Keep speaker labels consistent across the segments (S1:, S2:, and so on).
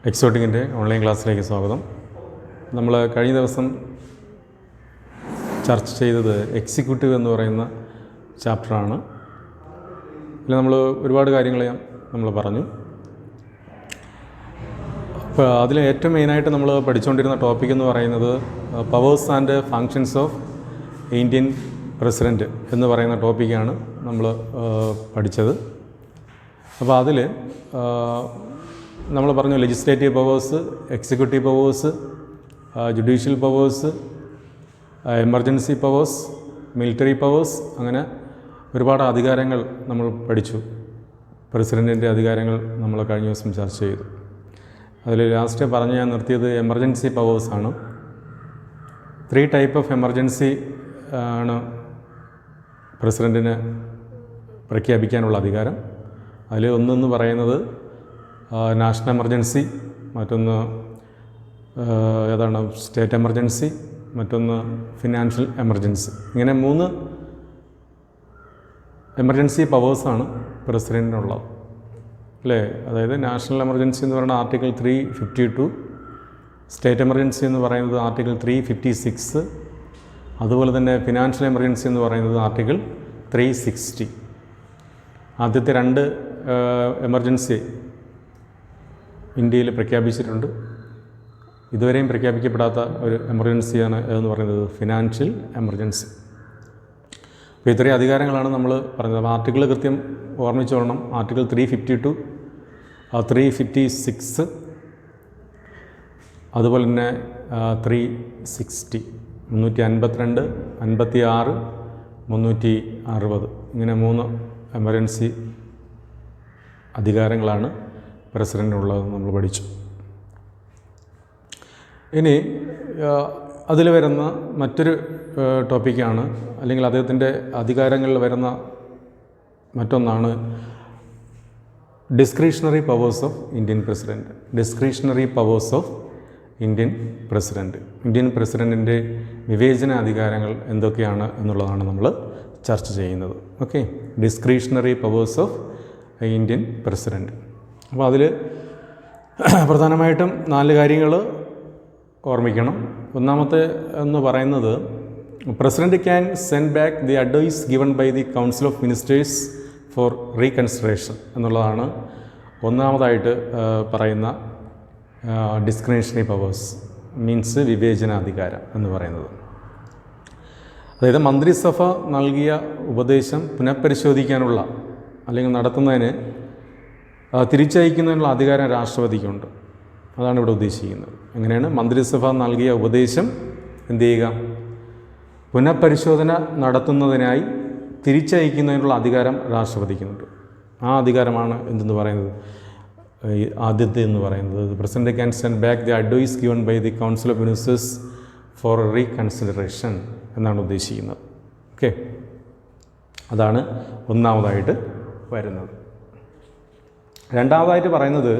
S1: എക്സോട്ടിക്കിൻ്റെ online ക്ലാസ്സിലേക്ക് സ്വാഗതം. നമ്മൾ കഴിഞ്ഞ ദിവസം ചർച്ച ചെയ്തത് എക്സിക്യൂട്ടീവ് എന്ന് പറയുന്ന ചാപ്റ്ററാണ്. ഇതിൽ നമ്മൾ ഒരുപാട് കാര്യങ്ങൾ നമ്മൾ പറഞ്ഞു. അപ്പോൾ അതിൽ ഏറ്റവും മെയിനായിട്ട് നമ്മൾ പഠിച്ചുകൊണ്ടിരുന്ന ടോപ്പിക് എന്ന് പറയുന്നത് powers and functions of Indian president എന്ന് പറയുന്ന ടോപ്പിക്കാണ് നമ്മൾ പഠിച്ചത്. അപ്പോൾ അതിൽ നമ്മൾ പറഞ്ഞു legislative powers, executive powers, judicial powers, emergency powers, military powers, അങ്ങനെ ഒരുപാട് അധികാരങ്ങൾ നമ്മൾ പഠിച്ചു. പ്രസിഡൻറ്റിൻ്റെ അധികാരങ്ങൾ നമ്മൾ കഴിഞ്ഞ ദിവസം ചർച്ച ചെയ്തു. അതിൽ ലാസ്റ്റ് പറഞ്ഞ് ഞാൻ നിർത്തിയത് എമർജൻസി പവേഴ്സാണ്. 3 ടൈപ്പ് ഓഫ് എമർജൻസി ആണ് പ്രസിഡൻറ്റിന് പ്രഖ്യാപിക്കാനുള്ള അധികാരം. അതിൽ ഒന്നെന്ന് പറയുന്നത് നാഷണൽ എമർജൻസി, മറ്റൊന്ന് ഏതാണ് സ്റ്റേറ്റ് എമർജൻസി, മറ്റൊന്ന് ഫിനാൻഷ്യൽ എമർജൻസി. ഇങ്ങനെ 3 എമർജൻസി പവേഴ്സാണ് പ്രസിഡൻറ്റിനുള്ളത്, അല്ലേ? അതായത് നാഷണൽ എമർജൻസി എന്ന് പറയുന്നത് ആർട്ടിക്കിൾ 352, സ്റ്റേറ്റ് എമർജൻസി എന്ന് പറയുന്നത് ആർട്ടിക്കിൾ 356, അതുപോലെ തന്നെ ഫിനാൻഷ്യൽ എമർജൻസി എന്ന് പറയുന്നത് ആർട്ടിക്കിൾ 360. ആദ്യത്തെ 2 എമർജൻസി ഇന്ത്യയിൽ പ്രഖ്യാപിച്ചിട്ടുണ്ട്. ഇതുവരെയും പ്രഖ്യാപിക്കപ്പെടാത്ത ഒരു എമർജൻസിയാണ് എന്ന് പറയുന്നത് ഫിനാൻഷ്യൽ എമർജൻസി. അപ്പോൾ ഇത്രയും അധികാരങ്ങളാണ് നമ്മൾ പറഞ്ഞത്. ആർട്ടിക്കിൾ കൃത്യം ഓർമ്മിച്ചോളണം. ആർട്ടിക്കിൾ 352, 356, അതുപോലെ തന്നെ 360, 352, 56, 360, ഇങ്ങനെ 3 എമർജൻസി അധികാരങ്ങളാണ് പ്രസിഡൻറ്റിനുള്ളത് നമ്മൾ പഠിച്ചു. ഇനി അതിൽ വരുന്ന മറ്റൊരു ടോപ്പിക്കാണ്, അല്ലെങ്കിൽ അദ്ദേഹത്തിൻ്റെ അധികാരങ്ങളിൽ വരുന്ന മറ്റൊന്നാണ് discretionary powers of Indian president. Discretionary powers of Indian president. Indian പ്രസിഡൻറ്റിൻ്റെ വിവേചന അധികാരങ്ങൾ എന്തൊക്കെയാണ് എന്നുള്ളതാണ് നമ്മൾ ചർച്ച ചെയ്യുന്നത്. Okay, discretionary powers of Indian president. അപ്പോൾ അതിൽ പ്രധാനമായിട്ടും 4 കാര്യങ്ങൾ ഓർമ്മിക്കണം. ഒന്നാമത്തെ എന്ന് പറയുന്നത് president can send back the advice given by the council of ministers for reconsideration എന്നുള്ളതാണ് ഒന്നാമതായിട്ട് പറയുന്ന ഡിസ്ക്രിഷണറി പവേഴ്സ്, മീൻസ് വിവേചനാധികാരം എന്ന് പറയുന്നത്. അതായത് മന്ത്രിസഭ നൽകിയ ഉപദേശം പുനഃപരിശോധിക്കാനുള്ള അല്ലെങ്കിൽ നടത്തുന്നതിന് തിരിച്ചയക്കുന്നതിനുള്ള അധികാരം രാഷ്ട്രപതിക്കുണ്ട്. അതാണ് ഇവിടെ ഉദ്ദേശിക്കുന്നത്. എങ്ങനെയാണ് മന്ത്രിസഭ നൽകിയ ഉപദേശം എന്ത് ചെയ്യുക, പുനഃപരിശോധന നടത്തുന്നതിനായി തിരിച്ചയക്കുന്നതിനുള്ള അധികാരം രാഷ്ട്രപതിക്കുന്നുണ്ട്. ആ അധികാരമാണ് എന്തെന്ന് പറയുന്നത്, ആദ്യത്തെ എന്ന് പറയുന്നത് president can send back the advice given by the council of ministers for reconsideration എന്നാണ് ഉദ്ദേശിക്കുന്നത്. ഓക്കെ, അതാണ് ഒന്നാമതായിട്ട് വരുന്നത്. രണ്ടാമതായിട്ട് പറയുന്നത്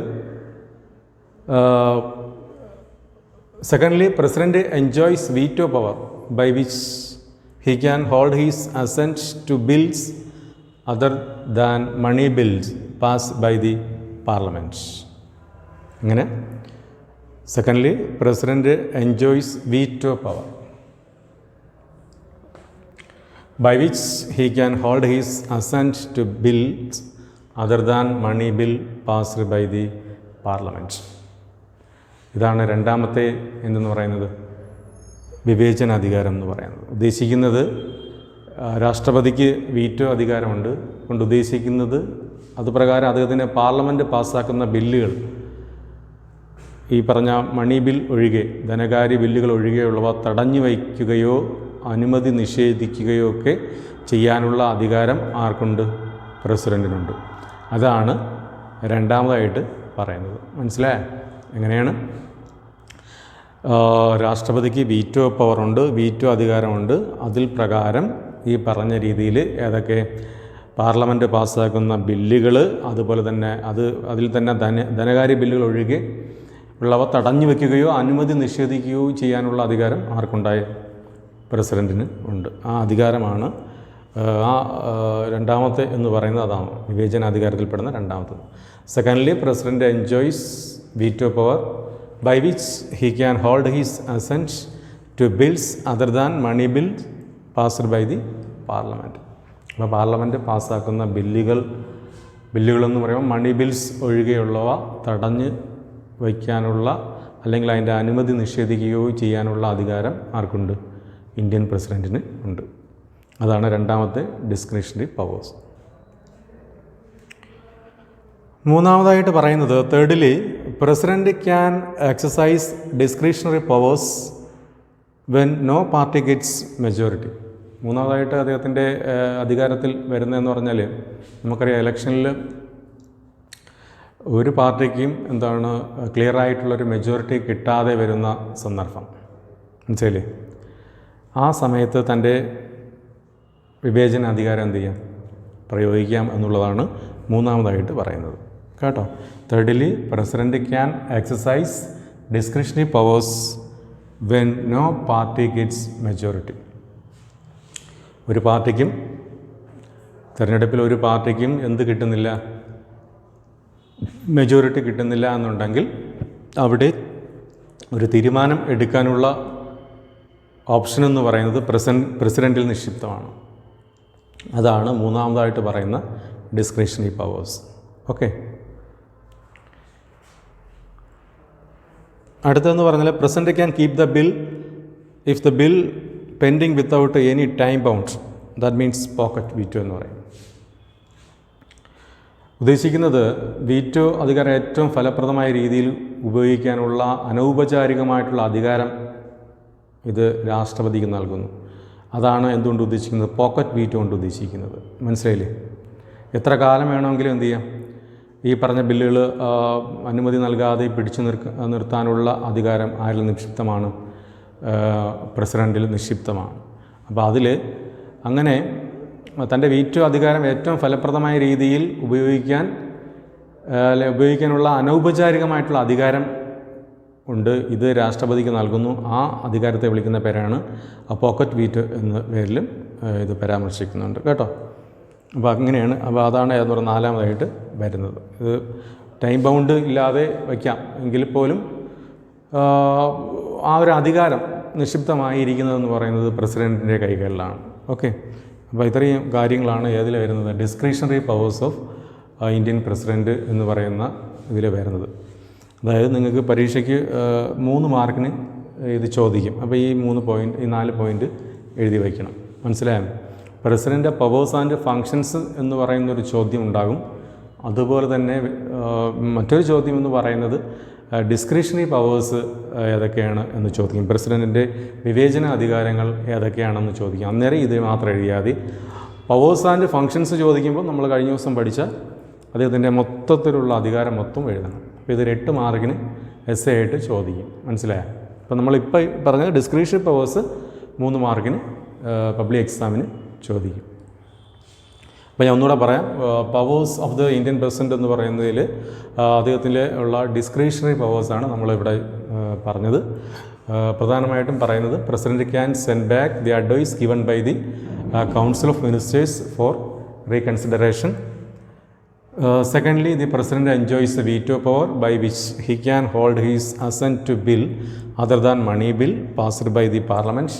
S1: secondly president enjoys veto power by which he can hold his assent to bills other than money bills pass by the parliament. ഇങ്ങനെ secondly president enjoys veto power by which he can hold his assent to bills other than money bill passed by the parliament. ഇതാണ് രണ്ടാമത്തെ എന്തെന്ന് പറയുന്നത്, വിവേചനാധികാരം എന്ന് പറയുന്നത്. ഉദ്ദേശിക്കുന്നത് രാഷ്ട്രപതിക്ക് veto അധികാരമുണ്ട് കൊണ്ട് ഉദ്ദേശിക്കുന്നത് അതുപ്രകാരം അദ്ദേഹത്തിന് പാർലമെൻറ്റ് പാസ്സാക്കുന്ന ബില്ലുകൾ, ഈ പറഞ്ഞ മണി ബിൽ ഒഴികെ, ധനകാര്യ ബില്ലുകൾ ഒഴികെയുള്ളവ തടഞ്ഞു വയ്ക്കുകയോ അനുമതി നിഷേധിക്കുകയോ ഒക്കെ ചെയ്യാനുള്ള അധികാരം ആർക്കുണ്ട്? പ്രസിഡൻറ്റിനുണ്ട്. അതാണ് രണ്ടാമതായിട്ട് പറയുന്നത്. മനസ്സിലായോ? എങ്ങനെയാണ് രാഷ്ട്രപതിക്ക് വീറ്റോ പവറുണ്ട്, വീറ്റോ അധികാരമുണ്ട്. അതിൽ പ്രകാരം ഈ പറഞ്ഞ രീതിയിൽ ഏതൊക്കെ പാർലമെൻറ്റ് പാസ്സാക്കുന്ന ബില്ലുകൾ, അതുപോലെ തന്നെ അതിൽ തന്നെ ധനകാര്യ ബില്ലുകൾ ഒഴികെ ഉള്ളവ തടഞ്ഞു വയ്ക്കുകയോ അനുമതി നിഷേധിക്കുകയോ ചെയ്യാനുള്ള അധികാരം ആർക്കുണ്ടായ? പ്രസിഡൻറ്റിന് ഉണ്ട്. ആ അധികാരമാണ് രണ്ടാമത്തെ എന്ന് പറയുന്നത്. അതാണ് വിവേചനാധികാരത്തിൽപ്പെടുന്ന രണ്ടാമത്തത്. Secondly, President enjoys veto power by which he can hold his assent to bills other than money bills passed by the Parliament. അപ്പോൾ പാർലമെൻറ്റ് പാസ്സാക്കുന്ന ബില്ലുകളെന്ന് പറയുമ്പോൾ മണി ബിൽസ് ഒഴികെയുള്ളവ തടഞ്ഞ് വയ്ക്കാനുള്ള അല്ലെങ്കിൽ അതിൻ്റെ അനുമതി നിഷേധിക്കുകയോ ചെയ്യാനുള്ള അധികാരം ആർക്കുണ്ട്? ഇന്ത്യൻ പ്രസിഡൻറ്റിന് ഉണ്ട്. അതാണ് രണ്ടാമത്തെ ഡിസ്ക്രിഷണറി പവേഴ്സ്. മൂന്നാമതായിട്ട് പറയുന്നത് thirdly president can exercise discretionary powers when no party gets majority. മൂന്നാമതായിട്ട് അദ്ദേഹത്തിൻ്റെ അധികാരത്തിൽ വരുന്നതെന്ന് പറഞ്ഞാൽ നമുക്കറിയാം ഇലക്ഷനിൽ ഒരു പാർട്ടിക്കും ക്ലിയർ ആയിട്ടുള്ളൊരു മെജോറിറ്റി കിട്ടാതെ വരുന്ന സന്ദർഭം മനസ്സിലേ, ആ സമയത്ത് തൻ്റെ വിവേചന അധികാരം എന്ത് ചെയ്യാം? പ്രയോഗിക്കാം എന്നുള്ളതാണ് മൂന്നാമതായിട്ട് പറയുന്നത് കേട്ടോ. Thirdly president can exercise discretionary powers when no party gets majority. ഒരു പാർട്ടിക്കും തിരഞ്ഞെടുപ്പിൽ ഒരു പാർട്ടിക്കും എന്ത് കിട്ടുന്നില്ല? മെജോറിറ്റി കിട്ടുന്നില്ല എന്നുണ്ടെങ്കിൽ അവിടെ ഒരു തീരുമാനം എടുക്കാനുള്ള ഓപ്ഷൻ എന്ന് പറയുന്നത് പ്രസിഡൻറ്റിൽ നിക്ഷിപ്തമാണ്. അതാണ് മൂന്നാമതായിട്ട് പറയുന്ന ഡിസ്ക്രിഷണറി പവേഴ്സ്. ഓക്കെ, അടുത്തതെന്ന് പറഞ്ഞാൽ president can keep the bill if the bill pending without any time bound, that means pocket veto എന്ന് പറയും. ഉദ്ദേശിക്കുന്നത് വീറ്റോ അധികാരം ഏറ്റവും ഫലപ്രദമായ രീതിയിൽ ഉപയോഗിക്കാനുള്ള അനൗപചാരികമായിട്ടുള്ള അധികാരം ഇത് രാഷ്ട്രപതിക്ക് നൽകുന്നു. അതാണ് എന്തുകൊണ്ട് ഉദ്ദേശിക്കുന്നത്? പോക്കറ്റ് വീറ്റോ കൊണ്ട് ഉദ്ദേശിക്കുന്നത്. മനസ്സിലായില്ലേ? എത്ര കാലം വേണമെങ്കിലും എന്ത് ചെയ്യാം? ഈ പറഞ്ഞ ബില്ലുകൾ അനുമതി നൽകാതെ പിടിച്ചു നിർത്താനുള്ള അധികാരം ആരിൽ നിക്ഷിപ്തമാണ്? പ്രസിഡൻറ്റിൽ നിക്ഷിപ്തമാണ്. അപ്പോൾ അതിൽ അങ്ങനെ തൻ്റെ വീറ്റോ അധികാരം ഏറ്റവും ഫലപ്രദമായ രീതിയിൽ ഉപയോഗിക്കാനുള്ള അനൗപചാരികമായിട്ടുള്ള അധികാരം ഉണ്ട്. ഇത് രാഷ്ട്രപതിക്ക് നൽകുന്നു. ആ അധികാരത്തെ വിളിക്കുന്ന പേരാണ് പോക്കറ്റ് വീറ്റോ എന്ന പേരിലും ഇത് പരാമർശിക്കുന്നുണ്ട് കേട്ടോ. അപ്പോൾ അങ്ങനെയാണ്. അപ്പോൾ അതാണ് എന്ന് പറഞ്ഞാൽ നാലാമതായിട്ട് വരുന്നത്. ഇത് ടൈം ബൗണ്ട് ഇല്ലാതെ വയ്ക്കാം എങ്കിൽ പോലും ആ ഒരു അധികാരം നിക്ഷിപ്തമായിരിക്കുന്നതെന്ന് പറയുന്നത് പ്രസിഡൻറ്റിൻ്റെ കൈകളിലാണ്. ഓക്കെ, അപ്പോൾ ഇത്രയും കാര്യങ്ങളാണ് ഏതിൽ വരുന്നത്? Discretionary powers of Indian president എന്ന് പറയുന്ന ഇതിൽ വരുന്നത്. അതായത് നിങ്ങൾക്ക് പരീക്ഷയ്ക്ക് 3 മാർക്കിന് ഇത് ചോദിക്കും. അപ്പോൾ ഈ 4 പോയിൻ്റ് എഴുതി വയ്ക്കണം. മനസ്സിലായോ? പ്രസിഡൻ്റ് പവേഴ്സ് ആൻഡ് ഫങ്ഷൻസ് എന്ന് പറയുന്നൊരു ചോദ്യം ഉണ്ടാകും. അതുപോലെ തന്നെ മറ്റൊരു ചോദ്യം എന്ന് പറയുന്നത് ഡിസ്ക്രിഷണറി പവേഴ്സ് ഏതൊക്കെയാണ് എന്ന് ചോദിക്കും. പ്രസിഡൻറ്റിൻ്റെ വിവേചന അധികാരങ്ങൾ ഏതൊക്കെയാണെന്ന് ചോദിക്കും. അന്നേരം ഇത് മാത്രം എഴുതിയാൽ മതി. പവേഴ്സ് ആൻഡ് ഫങ്ഷൻസ് ചോദിക്കുമ്പോൾ നമ്മൾ കഴിഞ്ഞ ദിവസം പഠിച്ച അദ്ദേഹത്തിൻ്റെ മൊത്തത്തിലുള്ള അധികാരം മൊത്തം എഴുതണം. അപ്പോൾ ഇതൊരു 8 മാർക്കിന് എസ്സേ ആയിട്ട് ചോദിക്കും. മനസ്സിലായോ? അപ്പോൾ നമ്മളിപ്പോൾ പറഞ്ഞത് ഡിസ്ക്രിഷണറി പവേഴ്സ് 3 മാർക്കിന് പബ്ലിക് എക്സാമിന് ചോദിക്കും. അപ്പോൾ ഞാൻ ഒന്നുകൂടെ പറയാം. Powers of the Indian president എന്ന് പറയുന്നതിൽ അദ്ദേഹത്തിൻ്റെ ഉള്ള ഡിസ്ക്രിഷണറി പവേഴ്സാണ് നമ്മളിവിടെ പറഞ്ഞത്. പ്രധാനമായിട്ടും പറയുന്നത് president can send back the advice given by the council of ministers for reconsideration. Secondly, the President enjoys the veto power by which he can hold his assent to bill other than money bill passed by the Parliament.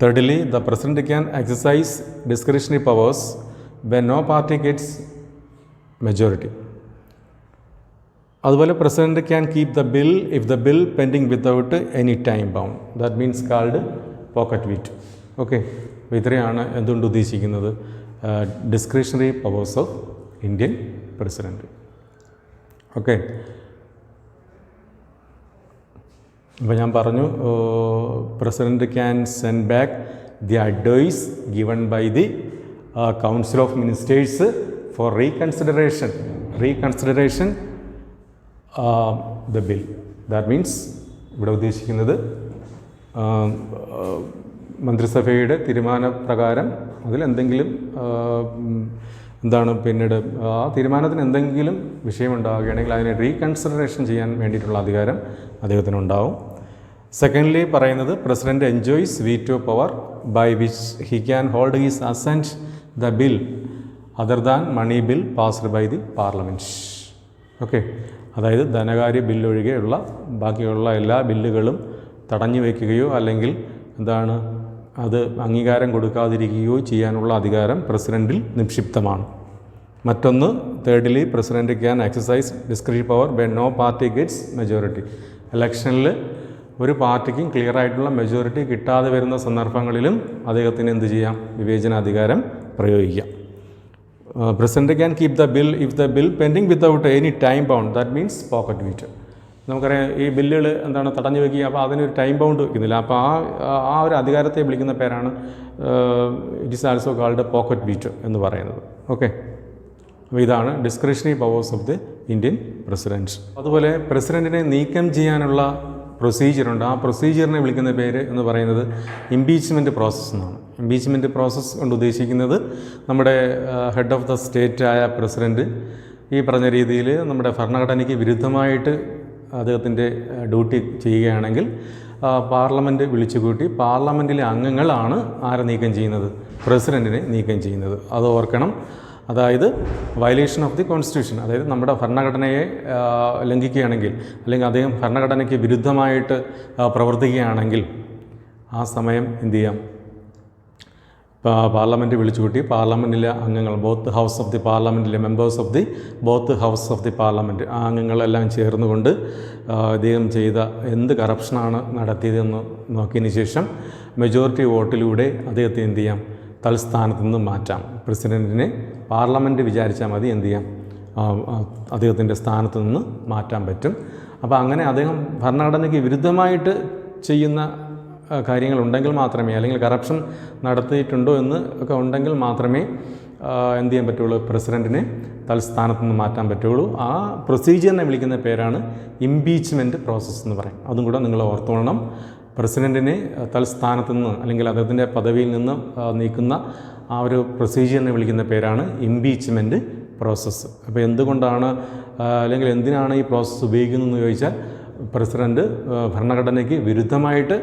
S1: Thirdly, the President can exercise discretionary powers when no party gets majority. അതുപോലെ president can keep the bill if the bill pending without any time bound, that means called pocket veto. Okay, അപ്പോൾ ഇത്രയാണ് എന്തുകൊണ്ട് ഉദ്ദേശിക്കുന്നത് discretionary powers of Indian president. Okay, അപ്പോൾ ഞാൻ പറഞ്ഞു president can send back the advice given by the council of ministers for reconsideration the bill. That means ഇവിടെ ഉദ്ദേശിക്കുന്നത് മന്ത്രിസഭയുടെ തീരുമാനപ്രകാരം അതിലെന്തെങ്കിലും പിന്നീട് ആ തീരുമാനത്തിന് എന്തെങ്കിലും വിഷയമുണ്ടാവുകയാണെങ്കിൽ അതിനെ റീകൺസിഡറേഷൻ ചെയ്യാൻ വേണ്ടിയിട്ടുള്ള അധികാരം അദ്ദേഹത്തിനുണ്ടാവും. സെക്കൻഡ്ലി പറയുന്നത് president enjoys veto power by which he can hold his assent the bill other than money bill passed by the parliament. Okay, അതായത് ധനകാര്യ ബില്ലൊഴികെയുള്ള ബാക്കിയുള്ള എല്ലാ ബില്ലുകളും തടഞ്ഞു വയ്ക്കുകയോ അല്ലെങ്കിൽ അത് അംഗീകാരം കൊടുക്കാതിരിക്കുകയോ ചെയ്യാനുള്ള അധികാരം പ്രസിഡൻറ്റിൽ നിക്ഷിപ്തമാണ്. മറ്റൊന്ന്, thirdly, president can exercise discretionary power when no party gets majority. ഇലക്ഷനിൽ ഒരു പാർട്ടിക്കും ക്ലിയറായിട്ടുള്ള മെജോറിറ്റി കിട്ടാതെ വരുന്ന സന്ദർഭങ്ങളിലും അദ്ദേഹത്തിന് എന്ത് ചെയ്യാം? വിവേചനാധികാരം പ്രയോഗിക്കാം. President can keep the bill if the bill pending without any time bound, that means pocket wheat. നമുക്കറിയാം ഈ ബില്ലുകൾ തടഞ്ഞു വയ്ക്കുക, അപ്പോൾ അതിനൊരു ടൈം ബൗണ്ട് വയ്ക്കുന്നില്ല. അപ്പോൾ ആ ഒരു അധികാരത്തെ വിളിക്കുന്ന പേരാണ് it is also called pocket wheat എന്ന് പറയുന്നത്. ഓക്കെ, അപ്പോൾ ഇതാണ് discretionary powers of the Indian president. അതുപോലെ പ്രസിഡൻറ്റിനെ നീക്കം ചെയ്യാനുള്ള പ്രൊസീജിയറുണ്ട്. ആ പ്രൊസീജിയറിനെ വിളിക്കുന്ന പേര് എന്ന് പറയുന്നത് ഇംപീച്ച്മെൻറ്റ് പ്രോസസ്സ് എന്നാണ്. ഇംപീച്ച്മെൻറ്റ് പ്രോസസ്സ് കൊണ്ട് ഉദ്ദേശിക്കുന്നത് നമ്മുടെ ഹെഡ് ഓഫ് ദ സ്റ്റേറ്റായ പ്രസിഡൻറ്റ് ഈ പറഞ്ഞ രീതിയിൽ നമ്മുടെ ഭരണഘടനയ്ക്ക് വിരുദ്ധമായിട്ട് അദ്ദേഹത്തിൻ്റെ ഡ്യൂട്ടി ചെയ്യുകയാണെങ്കിൽ പാർലമെൻറ്റ് വിളിച്ചുകൂട്ടി പാർലമെൻറ്റിലെ അംഗങ്ങളാണ് ആരെ നീക്കം ചെയ്യുന്നത്? പ്രസിഡൻറ്റിനെ നീക്കം ചെയ്യുന്നത്. അത് ഓർക്കണം. അതായത് വയലേഷൻ ഓഫ് ദി കോൺസ്റ്റിറ്റ്യൂഷൻ, അതായത് നമ്മുടെ ഭരണഘടനയെ ലംഘിക്കുകയാണെങ്കിൽ അല്ലെങ്കിൽ അദ്ദേഹം ഭരണഘടനയ്ക്ക് വിരുദ്ധമായിട്ട് പ്രവർത്തിക്കുകയാണെങ്കിൽ ആ സമയം എന്തു ചെയ്യാം? പാർലമെൻറ്റ് വിളിച്ചുകൂട്ടി പാർലമെൻറ്റിലെ അംഗങ്ങൾ, ബോത്ത് ഹൗസ് ഓഫ് ദി പാർലമെൻറ്റിലെ members of the both house of the parliament, ആ അംഗങ്ങളെല്ലാം ചേർന്നുകൊണ്ട് അദ്ദേഹം ചെയ്ത എന്ത് കറപ്ഷനാണ് നടത്തിയതെന്ന് നോക്കിയതിന് ശേഷം മെജോറിറ്റി വോട്ടിലൂടെ അദ്ദേഹത്തെ എന്ത് ചെയ്യാം? തൽസ്ഥാനത്ത് നിന്ന് മാറ്റാം. പ്രസിഡൻറ്റിനെ പാർലമെൻറ്റ് വിചാരിച്ചാൽ മതി എന്ത് ചെയ്യാം? അദ്ദേഹത്തിൻ്റെ സ്ഥാനത്ത് നിന്ന് മാറ്റാൻ പറ്റും. അപ്പോൾ അങ്ങനെ അദ്ദേഹം ഭരണഘടനയ്ക്ക് വിരുദ്ധമായിട്ട് ചെയ്യുന്ന കാര്യങ്ങളുണ്ടെങ്കിൽ മാത്രമേ, അല്ലെങ്കിൽ കറപ്ഷൻ നടത്തിയിട്ടുണ്ടോ എന്ന് ഒക്കെ ഉണ്ടെങ്കിൽ മാത്രമേ എന്ത് ചെയ്യാൻ പറ്റുള്ളൂ? പ്രസിഡൻറ്റിനെ തൽസ്ഥാനത്ത് നിന്ന് മാറ്റാൻ പറ്റുള്ളൂ. ആ പ്രൊസീജിയറിനെ വിളിക്കുന്ന പേരാണ് ഇംപീച്ച്മെൻറ്റ് പ്രോസസ്സ് എന്ന് പറയും. അതും കൂടെ നിങ്ങൾ ഓർത്തുകൊള്ളണം. പ്രസിഡൻറ്റിനെ തൽസ്ഥാനത്ത് നിന്ന് അല്ലെങ്കിൽ അദ്ദേഹത്തിൻ്റെ പദവിയിൽ നിന്ന് നീക്കുന്ന ആ ഒരു പ്രൊസീജിയറിനെ വിളിക്കുന്ന പേരാണ് ഇംപീച്ച്മെൻറ്റ് പ്രോസസ്സ്. അപ്പോൾ എന്തുകൊണ്ടാണ് അല്ലെങ്കിൽ എന്തിനാണ് ഈ പ്രോസസ്സ് ഉപയോഗിക്കുന്നതെന്ന് ചോദിച്ചാൽ, പ്രസിഡൻറ്റ് ഭരണഘടനയ്ക്ക് വിരുദ്ധമായിട്ട്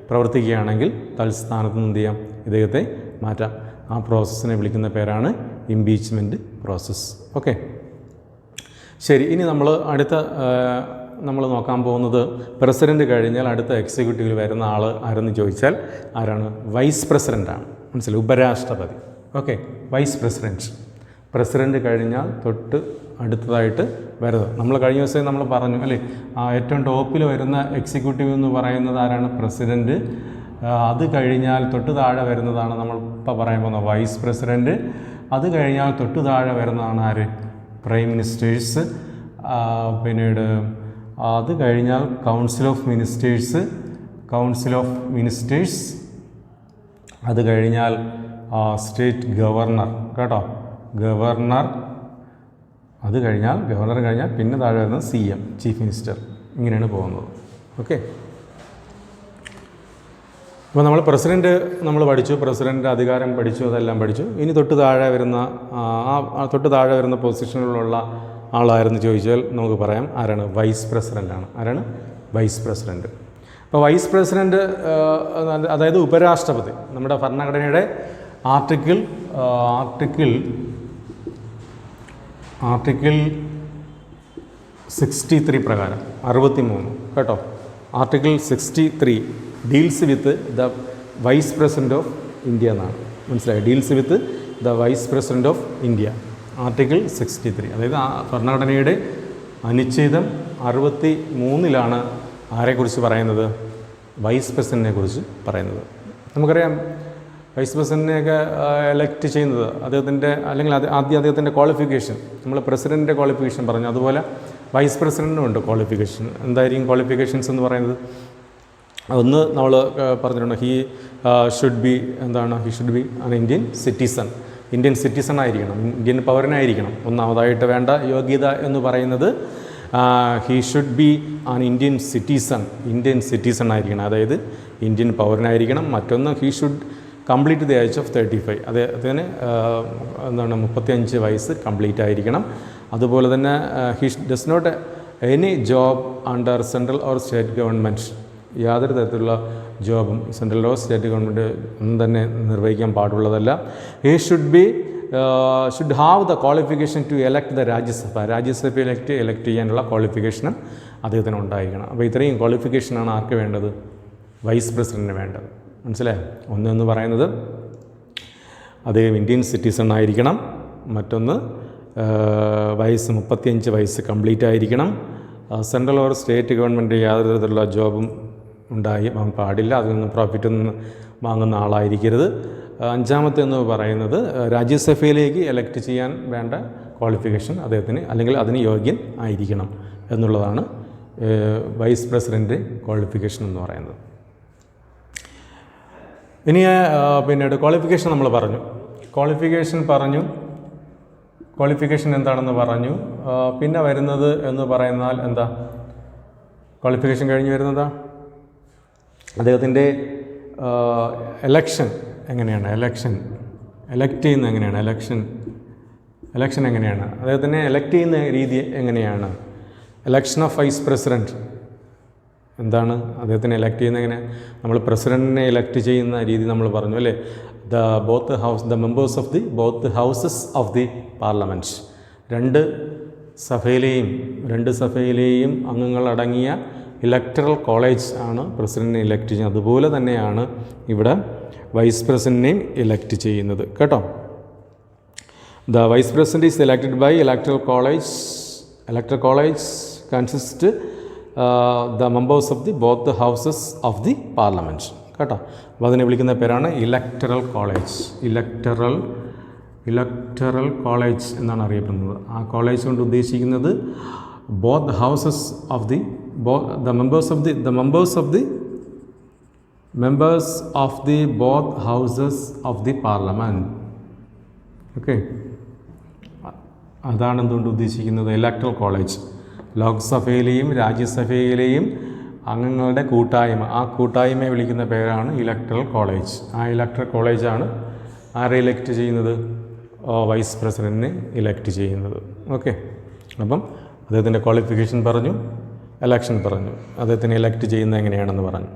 S1: പ്രവർത്തിക്കുകയാണെങ്കിൽ തൽസ്ഥാനത്ത് നിന്ന് എന്ത് ചെയ്യാം? ഇദ്ദേഹത്തെ മാറ്റാം. ആ പ്രോസസ്സിനെ വിളിക്കുന്ന പേരാണ് ഇംപീച്ച്മെൻറ്റ് പ്രോസസ്സ്. ഓക്കെ, ശരി. ഇനി നമ്മൾ നോക്കാൻ പോകുന്നത് പ്രസിഡൻറ്റ് കഴിഞ്ഞാൽ അടുത്ത എക്സിക്യൂട്ടീവിൽ വരുന്ന ആൾ ആരെന്ന് ചോദിച്ചാൽ ആരാണ്? വൈസ് പ്രസിഡൻ്റാണ്. മനസ്സിലായി? ഉപരാഷ്ട്രപതി. Okay, vice president. പ്രസിഡൻറ്റ് കഴിഞ്ഞാൽ തൊട്ട് അടുത്തതായിട്ട് വരുന്നത്, നമ്മൾ കഴിഞ്ഞ ദിവസം നമ്മൾ പറഞ്ഞു അല്ലേ, ഏറ്റവും ടോപ്പിൽ വരുന്ന എക്സിക്യൂട്ടീവ് എന്ന് പറയുന്നത് ആരാണ്? പ്രസിഡൻറ്റ്. അത് കഴിഞ്ഞാൽ തൊട്ട് താഴെ വരുന്നതാണ് നമ്മൾ ഇപ്പോൾ പറയാൻ പോകുന്ന വൈസ് പ്രസിഡൻറ്റ്. അത് കഴിഞ്ഞാൽ തൊട്ട് താഴെ വരുന്നതാണ് ആര്? Prime ministers. പിന്നീട് അത് കഴിഞ്ഞാൽ കൗൺസിൽ ഓഫ് മിനിസ്റ്റേഴ്സ്. അത് കഴിഞ്ഞാൽ സ്റ്റേറ്റ് ഗവർണർ. കേട്ടോ, ഗവർണർ. അത് കഴിഞ്ഞാൽ ഗവർണർ കഴിഞ്ഞാൽ പിന്നെ താഴെ വരുന്നത് CM, ചീഫ് മിനിസ്റ്റർ. ഇങ്ങനെയാണ് പോകുന്നത്. ഓക്കെ, അപ്പോൾ നമ്മൾ പ്രസിഡൻറ്റ് പഠിച്ചു, പ്രസിഡൻറ്റ് അധികാരം പഠിച്ചു, അതെല്ലാം പഠിച്ചു. ഇനി തൊട്ട് താഴെ വരുന്ന പൊസിഷനിലുള്ള ആളായിരുന്നു ചോദിച്ചാൽ നമുക്ക് പറയാം ആരാണ്? വൈസ് പ്രസിഡൻ്റാണ്. ആരാണ്? Vice president. അപ്പോൾ വൈസ് പ്രസിഡൻറ്റ് അതായത് ഉപരാഷ്ട്രപതി, നമ്മുടെ ഭരണഘടനയുടെ ആർട്ടിക്കിൾ 63 പ്രകാരം 63 കേട്ടോ, article 63 deals with the vice president of India എന്നാണ്. മനസ്സിലായി? Deals with the vice president of India. Article 63, അതായത് ഭരണഘടനയുടെ അനുച്ഛേദം 63 ആരെക്കുറിച്ച് പറയുന്നത്? വൈസ് പ്രസിഡൻറ്റിനെ കുറിച്ച് പറയുന്നത്. നമുക്കറിയാം വൈസ് പ്രസിഡൻറ്റിനെയൊക്കെ എലക്ട് ചെയ്യുന്നത് അദ്ദേഹത്തിൻ്റെ അല്ലെങ്കിൽ ആദ്യം അദ്ദേഹത്തിൻ്റെ ക്വാളിഫിക്കേഷൻ, നമ്മൾ പ്രസിഡൻറ്റിൻ്റെ ക്വാളിഫിക്കേഷൻ പറഞ്ഞു, അതുപോലെ വൈസ് പ്രസിഡൻറ്റിനും ഉണ്ട് ക്വാളിഫിക്കേഷൻ. എന്തായിരിക്കും ക്വാളിഫിക്കേഷൻസ് എന്ന് പറയുന്നത്? ഒന്ന് നമ്മൾ പറഞ്ഞിട്ടുണ്ട്, he should be an Indian citizen ആയിരിക്കണം, ഇന്ത്യൻ പൗരനായിരിക്കണം. ഒന്നാമതായിട്ട് വേണ്ട യോഗ്യത എന്ന് പറയുന്നത് he should be an Indian citizen ആയിരിക്കണം, അതായത് ഇന്ത്യൻ പൗരനായിരിക്കണം. മറ്റൊന്ന് he should complete the age of 35, അദ്ദേഹത്തിന് 35 വയസ്സ് കംപ്ലീറ്റ് ആയിരിക്കണം. അതുപോലെ തന്നെ he does not any job under central or state government, യാതൊരു തരത്തിലുള്ള ജോബും സെൻട്രൽ ഓർ സ്റ്റേറ്റ് ഗവൺമെൻറ് ഒന്നും തന്നെ നിർവഹിക്കാൻ പാടുള്ളതല്ല. He should be should have the qualification two elect the Rajya Sabha. രാജ്യസഭയിലേക്ക് എലക്ട് ചെയ്യാനുള്ള ക്വാളിഫിക്കേഷനും അദ്ദേഹത്തിന് ഉണ്ടായിരിക്കണം. അപ്പോൾ ഇത്രയും ക്വാളിഫിക്കേഷനാണ് ആർക്ക് വേണ്ടത്? വൈസ് പ്രസിഡൻറ്റിന് വേണ്ടത്. മനസ്സിലായോ? ഒന്നെന്ന് പറയുന്നത് അദ്ദേഹം ഇന്ത്യൻ സിറ്റിസൺ ആയിരിക്കണം. മറ്റൊന്ന് 35 വയസ്സ് കംപ്ലീറ്റ് ആയിരിക്കണം. സെൻട്രൽ ഓർ സ്റ്റേറ്റ് ഗവൺമെൻറ് യാതൊരു തരത്തിലുള്ള ജോബും അവൻ പാടില്ല. അതിൽ നിന്ന് പ്രോഫിറ്റൊന്നും വാങ്ങുന്ന ആളായിരിക്കരുത്. അഞ്ചാമത്തെന്ന് പറയുന്നത് രാജ്യസഭയിലേക്ക് എലക്ട് ചെയ്യാൻ വേണ്ട ക്വാളിഫിക്കേഷൻ അദ്ദേഹത്തിന് അല്ലെങ്കിൽ അതിന് യോഗ്യൻ ആയിരിക്കണം എന്നുള്ളതാണ് വൈസ് പ്രസിഡൻറ്റ് ക്വാളിഫിക്കേഷൻ എന്ന് പറയുന്നത്. ഇനി പിന്നീട് ക്വാളിഫിക്കേഷൻ നമ്മൾ പറഞ്ഞു. ക്വാളിഫിക്കേഷൻ എന്താണെന്ന് പറഞ്ഞു. പിന്നെ വരുന്നത് എന്ന് പറയുന്നാൽ എന്താ? ക്വാളിഫിക്കേഷൻ കഴിഞ്ഞ് വരുന്നതാ അദ്ദേഹത്തിൻ്റെ എലക്ഷൻ എങ്ങനെയാണ്? എലക്ട് ചെയ്യുന്നത് എങ്ങനെയാണ്? എലക്ഷൻ എങ്ങനെയാണ്? അദ്ദേഹത്തിനെ എലക്ട് ചെയ്യുന്ന രീതി എങ്ങനെയാണ്? എലക്ഷൻ ഓഫ് വൈസ് പ്രസിഡൻറ്റ് എന്താണ്? അദ്ദേഹത്തിനെ എലക്ട് ചെയ്യുന്നത് എങ്ങനെ? നമ്മൾ പ്രസിഡൻറ്റിനെ എലക്ട് ചെയ്യുന്ന രീതി നമ്മൾ പറഞ്ഞു അല്ലേ? The members of both houses of the parliament. രണ്ട് സഭയിലെയും അംഗങ്ങളടങ്ങിയ ഇലക്ടറൽ കോളേജ് ആണ് പ്രസിഡൻറ്റിനെ ഇലക്ട് ചെയ്യുന്നത്. അതുപോലെ തന്നെയാണ് ഇവിടെ വൈസ് പ്രസിഡൻറ്റിനെയും ഇലക്ട് ചെയ്യുന്നത് കേട്ടോ. The vice president is elected by electoral college consist the members of both houses of the parliament കേട്ടോ. അപ്പോൾ അതിനെ വിളിക്കുന്ന പേരാണ് ഇലക്ടറൽ കോളേജ് എന്നാണ് അറിയപ്പെടുന്നത്. ആ കോളേജ് കൊണ്ട് ഉദ്ദേശിക്കുന്നത് both houses of the members of the both houses of the parliament. Okay, അതാണ് എന്തുകൊണ്ട് ഉദ്ദേശിക്കുന്നത്? Electoral college. ലോക്സഭയിലെയും രാജ്യസഭയിലെയും അംഗങ്ങളുടെ കൂട്ടായ്മ. ആ കൂട്ടായ്മയെ വിളിക്കുന്ന പേരാണ് ഇലക്ടറൽ കോളേജ്. ആ ഇലക്ടറൽ കോളേജാണ് ആരെ ഇലക്ട് ചെയ്യുന്നത്? വൈസ് പ്രസിഡൻറ്റിനെ ഇലക്ട് ചെയ്യുന്നത്. ഓക്കെ, അപ്പം അദ്ദേഹത്തിൻ്റെ ക്വാളിഫിക്കേഷൻ പറഞ്ഞു, എലക്ഷൻ പറഞ്ഞു, അദ്ദേഹത്തിനെ ഇലക്ട് ചെയ്യുന്നത് എങ്ങനെയാണെന്ന് പറഞ്ഞു.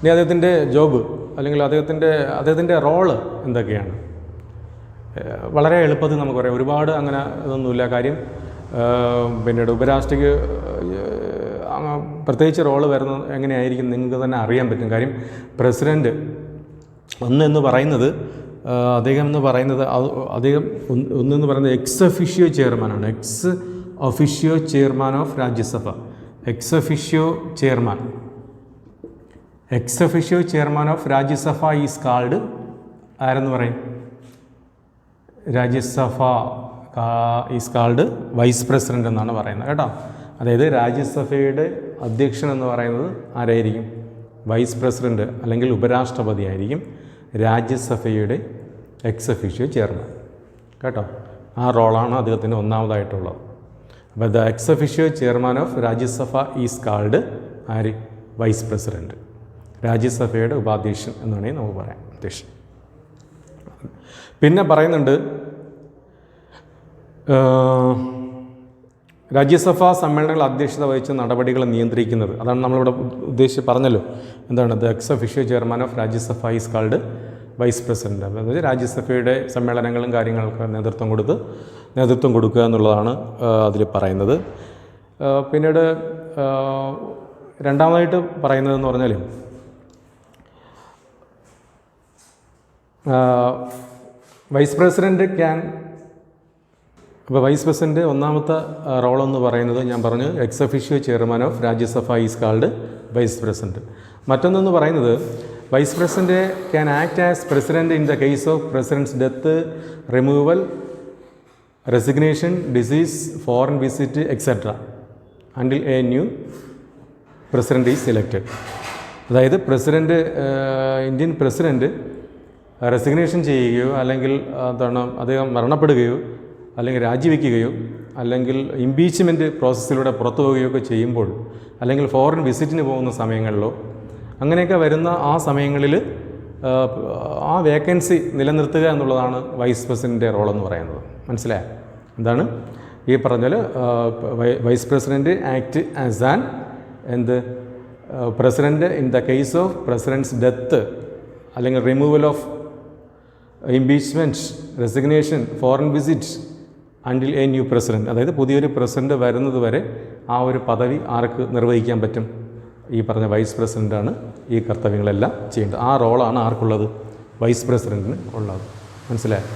S1: ഇനി അദ്ദേഹത്തിൻ്റെ ജോബ് അല്ലെങ്കിൽ അദ്ദേഹത്തിൻ്റെ റോള് എന്തൊക്കെയാണ്? വളരെ എളുപ്പത്തിൽ നമുക്ക് പറയാം. ഒരുപാട് അങ്ങനെ ഇതൊന്നുമില്ല. കാര്യം പിന്നീട് ഉപരാഷ്ട്രയ്ക്ക് പ്രത്യേകിച്ച് റോള് വരുന്നത് എങ്ങനെയായിരിക്കും നിങ്ങൾക്ക് തന്നെ അറിയാൻ പറ്റും. കാര്യം പ്രസിഡൻറ്റ് ഒന്നെന്ന് പറയുന്നത് അദ്ദേഹം ഒന്നെന്ന് പറയുന്നത് എക്സ് ഒഫീഷ്യോ ചെയർമാനാണ്. Ex officio chairman of Rajya Sabha. Ex officio chairman of Rajya Sabha is called ആരെന്ന് പറയും? Rajya Sabha is called vice president എന്നാണ് പറയുന്നത് കേട്ടോ. അതായത് രാജ്യസഭയുടെ അധ്യക്ഷൻ എന്ന് പറയുന്നത് ആരായിരിക്കും? വൈസ് പ്രസിഡൻറ്റ് അല്ലെങ്കിൽ ഉപരാഷ്ട്രപതി ആയിരിക്കും രാജ്യസഭയുടെ എക്സ് ഒഫീഷ്യോ ചെയർമാൻ കേട്ടോ. ആ റോളാണ് അദ്ദേഹത്തിന് ഒന്നാമതായിട്ടുള്ളത്. അപ്പോൾ the ex officio chairman of Rajya Sabha is called ആര്? Vice president. രാജ്യസഭയുടെ ഉപാധ്യക്ഷൻ എന്ന് വേണമെങ്കിൽ നമുക്ക് പറയാം, അധ്യക്ഷൻ. പിന്നെ പറയുന്നുണ്ട് രാജ്യസഭാ സമ്മേളനങ്ങൾ അധ്യക്ഷത വഹിച്ച നടപടികൾ നിയന്ത്രിക്കുന്നത്. അതാണ് നമ്മളിവിടെ ഉദ്ദേശിച്ച് പറഞ്ഞല്ലോ. എന്താണ്? The ex officio chairman of Rajya Sabha is called vice president. അതായത് രാജ്യസഭയുടെ സമ്മേളനങ്ങളും കാര്യങ്ങൾക്ക് നേതൃത്വം കൊടുക്കുക എന്നുള്ളതാണ് അതിൽ പറയുന്നത്. പിന്നീട് രണ്ടാമതായിട്ട് പറയുന്നതെന്ന് പറഞ്ഞാൽ വൈസ് പ്രസിഡൻറ്റ് ഒന്നാമത്തെ റോളെന്ന് പറയുന്നത് ഞാൻ പറഞ്ഞു ex officio chairman of Rajya Sabha is called vice president. മറ്റൊന്നെന്ന് പറയുന്നത് vice president can act as president in the case of president's death, removal, resignation, disease, foreign visit et cetera until a new president is elected. അതായത് Indian president resignation ചെയ്യുകയോ അല്ലെങ്കിൽ അദ്ദേഹം മരണപ്പെടുകയോ അല്ലെങ്കിൽ രാജിവെക്കുകയോ അല്ലെങ്കിൽ impeachment പ്രോസസ്സിലൂടെ പുറത്തു പോവുകയോ ഒക്കെ ചെയ്യുമ്പോൾ അല്ലെങ്കിൽ ഫോറിൻ വിസിറ്റിന് പോകുന്ന സമയങ്ങളിലോ അങ്ങനെയൊക്കെ വരുന്ന ആ സമയങ്ങളിൽ ആ വേക്കൻസി നിലനിർത്തുക എന്നുള്ളതാണ് വൈസ് പ്രസിഡൻറ്റിൻ്റെ റോളെന്ന് പറയുന്നത്. മനസ്സിലായോ? എന്താണ് ഈ പറഞ്ഞാൽ vice president act as an president in the case of president's death അല്ലെങ്കിൽ removal of impeachment, resignation, foreign visit until a new president, അതായത് പുതിയൊരു പ്രസിഡൻറ്റ് വരുന്നത് വരെ ആ ഒരു പദവി ആർക്ക് നിർവഹിക്കാൻ പറ്റും? ഈ പറഞ്ഞ വൈസ് പ്രസിഡൻ്റാണ് ഈ കർത്തവ്യങ്ങളെല്ലാം ചെയ്യേണ്ടത്. ആ റോളാണ് ആർക്കുള്ളത്? വൈസ് പ്രസിഡൻറ്റിന് ഉള്ളത്. മനസ്സിലായോ?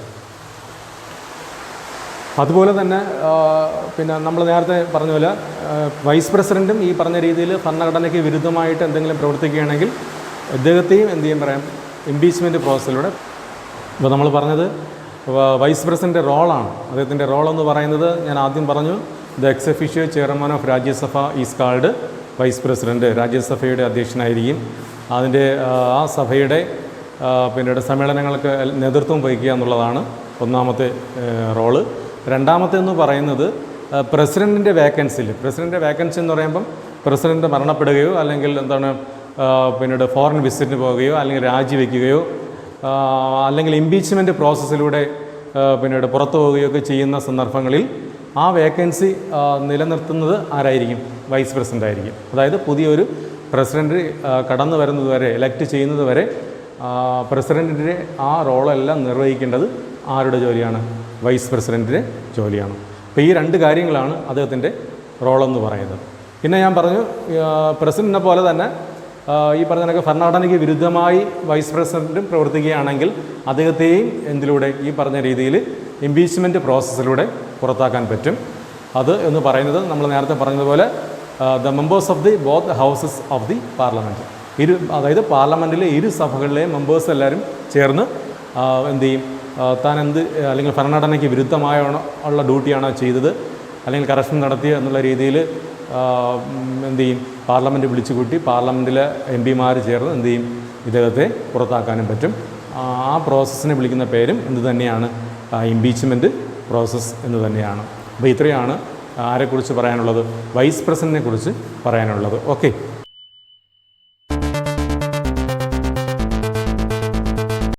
S1: അതുപോലെ തന്നെ പിന്നെ നമ്മൾ നേരത്തെ പറഞ്ഞ പോലെ വൈസ് പ്രസിഡൻറ്റും ഈ പറഞ്ഞ രീതിയിൽ ഭരണഘടനയ്ക്ക് വിരുദ്ധമായിട്ട് എന്തെങ്കിലും പ്രവർത്തിക്കുകയാണെങ്കിൽ ഇദ്ദേഹത്തെയും എന്ത് ചെയ്യും പറയാം, ഇംപീച്ച്മെൻറ്റ് പ്രോസസ്സിലൂടെ. ഇപ്പോൾ നമ്മൾ പറഞ്ഞത് വൈസ് പ്രസിഡൻ്റെ റോളാണ്. അദ്ദേഹത്തിൻ്റെ റോളെന്ന് പറയുന്നത് ഞാൻ ആദ്യം പറഞ്ഞു, the ex officio chairman of Rajya Sabha is called vice president. രാജ്യസഭയുടെ അധ്യക്ഷനായിരിക്കും. അതിൻ്റെ ആ സഭയുടെ പിന്നീട് സമ്മേളനങ്ങൾക്ക് നേതൃത്വം വഹിക്കുക എന്നുള്ളതാണ് ഒന്നാമത്തെ റോള്. രണ്ടാമത്തേന്ന് പറയുന്നത് പ്രസിഡൻറ്റിൻ്റെ വേക്കൻസി എന്ന് പറയുമ്പം പ്രസിഡൻറ്റ് മരണപ്പെടുകയോ അല്ലെങ്കിൽ എന്താണ് പിന്നീട് ഫോറിൻ വിസിറ്റിന് പോവുകയോ അല്ലെങ്കിൽ രാജിവെക്കുകയോ അല്ലെങ്കിൽ ഇംപീച്ച്മെൻറ്റ് പ്രോസസ്സിലൂടെ പിന്നീട് പുറത്തു പോവുകയോ ഒക്കെ ചെയ്യുന്ന സന്ദർഭങ്ങളിൽ ആ വേക്കൻസി നിലനിർത്തുന്നത് ആരായിരിക്കും? വൈസ് പ്രസിഡൻ്റ് ആയിരിക്കും. അതായത് പുതിയൊരു പ്രസിഡൻറ്റ് കടന്നു വരുന്നത് വരെ, എലക്ട് ചെയ്യുന്നത് വരെ പ്രസിഡൻറ്റിൻ്റെ ആ റോളെല്ലാം നിർവഹിക്കേണ്ടത് ആരുടെ ജോലിയാണ്? വൈസ് പ്രസിഡൻറ്റിൻ്റെ ജോലിയാണ്. അപ്പോൾ ഈ രണ്ട് കാര്യങ്ങളാണ് അദ്ദേഹത്തിൻ്റെ റോളെന്ന് പറയുന്നത്. പിന്നെ ഞാൻ പറഞ്ഞു പ്രസിഡൻറ്റിനെ പോലെ തന്നെ ഈ പറഞ്ഞതൊക്കെ ഭരണഘടനയ്ക്ക് വിരുദ്ധമായി വൈസ് പ്രസിഡൻറ്റും പ്രവർത്തിക്കുകയാണെങ്കിൽ അദ്ദേഹത്തെയും എന്തിലൂടെ? ഈ പറഞ്ഞ രീതിയിൽ ഇംപീച്ച്മെൻറ്റ് പ്രോസസ്സിലൂടെ പുറത്താക്കാൻ പറ്റും. അത് എന്ന് പറയുന്നത് നമ്മൾ നേരത്തെ പറഞ്ഞതുപോലെ the members of the both houses of the parliament, അതായത് പാർലമെൻറ്റിലെ ഇരു സഭകളിലെയും മെമ്പേഴ്സ് എല്ലാവരും ചേർന്ന് എന്ത് ചെയ്യും? താൻ അല്ലെങ്കിൽ ഭരണഘടനയ്ക്ക് വിരുദ്ധമായ ഉള്ള ഡ്യൂട്ടിയാണോ ചെയ്തത് അല്ലെങ്കിൽ കറപ്ഷൻ നടത്തിയ എന്നുള്ള രീതിയിൽ എന്ത് ചെയ്യും? പാർലമെൻറ്റ് വിളിച്ചു കൂട്ടി പാർലമെൻറ്റിലെ എംപിമാർ ചേർന്ന് എന്ത് ചെയ്യും? ഇദ്ദേഹത്തെ പുറത്താക്കാനും പറ്റും. ആ പ്രോസസ്സിനെ വിളിക്കുന്ന പേരും എന്ത് തന്നെയാണ്? ഇംപീച്ച്മെൻറ്റ് പ്രോസസ്സ് എന്ന് തന്നെയാണ്. അപ്പോൾ ഇത്രയാണ് ആരെക്കുറിച്ച് പറയാനുള്ളത്? വൈസ് പ്രസിഡൻറ്റിനെ കുറിച്ച് പറയാനുള്ളത്. ഓക്കെ.